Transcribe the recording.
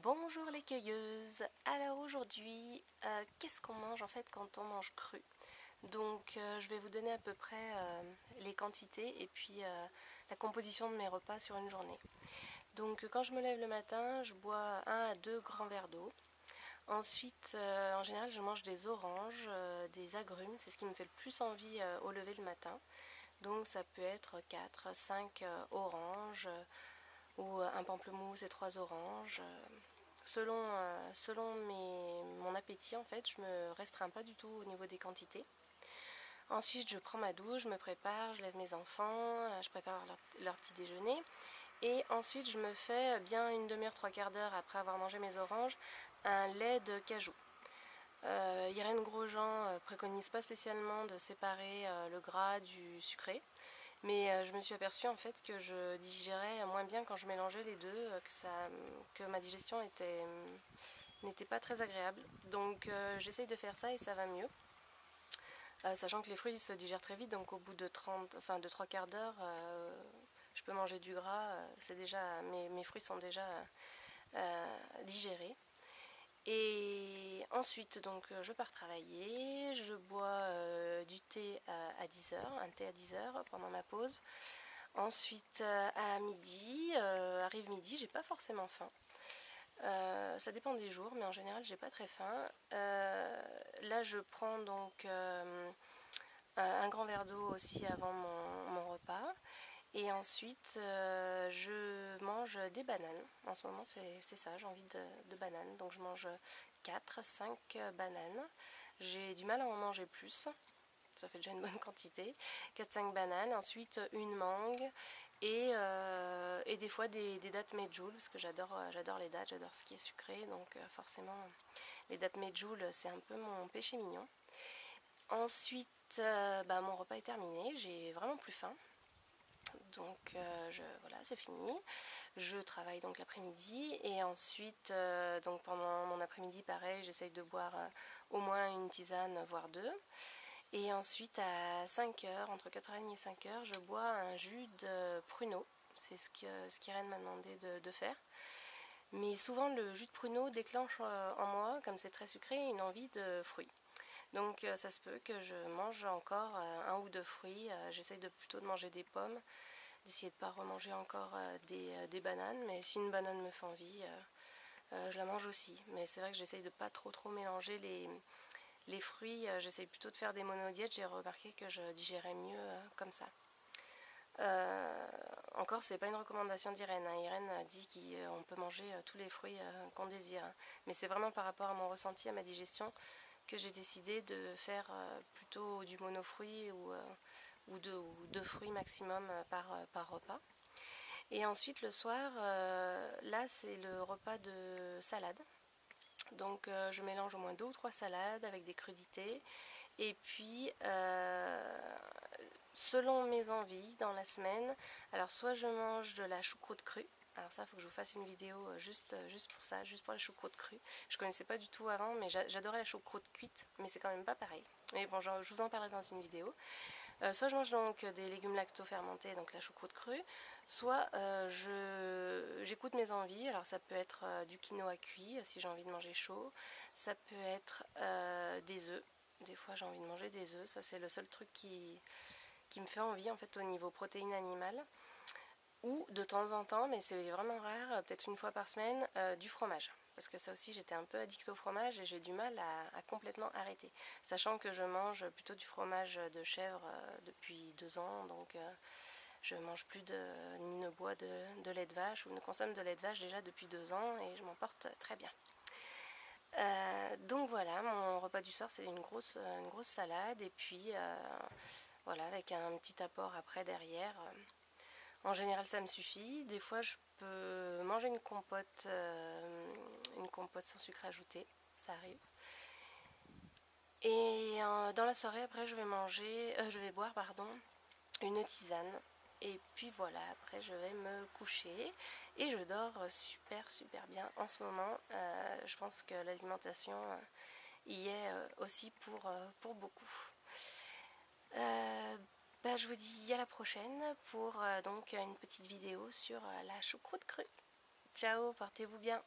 Bonjour les cueilleuses. Alors aujourd'hui, qu'est-ce qu'on mange en fait quand on mange cru? Donc je vais vous donner à peu près les quantités et puis la composition de mes repas sur une journée. Donc quand je me lève le matin, je bois 1 à 2 grands verres d'eau. Ensuite, en général, je mange des oranges, des agrumes, c'est ce qui me fait le plus envie au lever le matin. Donc ça peut être 4, 5 oranges ou un pamplemousse et 3 oranges. Selon mon appétit, en fait, je me restreins pas du tout au niveau des quantités. Ensuite, je prends ma douche, je me prépare, je lève mes enfants, je prépare leur petit déjeuner. Et ensuite, je me fais bien une demi-heure, 3/4 d'heure après avoir mangé mes oranges, un lait de cajou. Irène Grosjean préconise pas spécialement de séparer le gras du sucré. Mais je me suis aperçue en fait que je digérais moins bien quand je mélangeais les deux, que ma digestion n'était pas très agréable. Donc j'essaye de faire ça et ça va mieux. Sachant que les fruits se digèrent très vite, donc au bout de 3/4 d'heure, je peux manger du gras. Mes fruits sont déjà digérés. Et ensuite, donc, je pars travailler, je bois du thé à 10 heures, un thé à 10 heures pendant ma pause. Ensuite, à midi, arrive midi, j'ai pas forcément faim. Ça dépend des jours, mais en général, j'ai pas très faim. Là, je prends donc un grand verre d'eau aussi avant mon repas. Et ensuite, je mange des bananes. En ce moment, c'est ça, j'ai envie de bananes. Donc, je mange 4, 5 bananes. J'ai du mal à en manger plus. Ça fait déjà une bonne quantité. 4, 5 bananes. Ensuite, une mangue. Et des fois des dattes medjool, parce que j'adore les dattes, j'adore ce qui est sucré. Donc, forcément, les dattes medjool, c'est un peu mon péché mignon. Ensuite, mon repas est terminé. J'ai vraiment plus faim. Donc voilà, c'est fini. Je travaille donc l'après-midi et ensuite, donc pendant mon après-midi, pareil, j'essaye de boire au moins une tisane, voire deux. Et ensuite, à 5 heures, entre 4h30 et 5 heures, je bois un jus de pruneau. C'est ce qu'Irène m'a demandé de faire. Mais souvent, le jus de pruneau déclenche en moi, comme c'est très sucré, une envie de fruits. Donc ça se peut que je mange encore 1 ou 2 fruits. J'essaye plutôt de manger des pommes, d'essayer de ne pas remanger encore des bananes, mais si une banane me fait envie, je la mange aussi. Mais c'est vrai que j'essaye de pas trop mélanger les fruits, j'essaye plutôt de faire des monodiètes, j'ai remarqué que je digérais mieux comme ça. Encore, c'est pas une recommandation d'Irène, hein. Irène dit qu'on peut manger tous les fruits qu'on désire, hein. Mais c'est vraiment par rapport à mon ressenti, à ma digestion, que j'ai décidé de faire plutôt du monofruit ou 2 fruits maximum par repas. Et ensuite le soir, là c'est le repas de salade. Donc je mélange au moins 2 ou 3 salades avec des crudités. Et puis selon mes envies dans la semaine, alors soit je mange de la choucroute crue. Alors ça, il faut que je vous fasse une vidéo juste pour ça, juste pour la choucroute crue. Je connaissais pas du tout avant, mais j'adorais la choucroute cuite, mais c'est quand même pas pareil. Mais bon, je vous en parlerai dans une vidéo. Soit je mange donc des légumes lacto-fermentés, donc la choucroute crue, soit j'écoute mes envies. Alors ça peut être du quinoa cuit si j'ai envie de manger chaud, ça peut être des œufs. Des fois j'ai envie de manger des œufs, ça c'est le seul truc qui me fait envie en fait au niveau protéines animales. Ou de temps en temps, mais c'est vraiment rare, peut-être une fois par semaine, du fromage. Parce que ça aussi, j'étais un peu addict au fromage et j'ai du mal à complètement arrêter. Sachant que je mange plutôt du fromage de chèvre depuis 2 ans, donc je mange plus ni ne bois de lait de vache ou ne consomme de lait de vache déjà depuis 2 ans et je m'en porte très bien. Donc voilà, mon repas du soir c'est une grosse salade et puis voilà, avec un petit apport après derrière. En général, ça me suffit. Des fois, je peux manger une compote sans sucre ajouté. Ça arrive. Et dans la soirée, après, je vais boire, pardon, une tisane. Et puis voilà, après, je vais me coucher. Et je dors super bien en ce moment. Je pense que l'alimentation y est aussi pour beaucoup. Je vous dis à la prochaine pour donc une petite vidéo sur la choucroute crue. Ciao, portez-vous bien.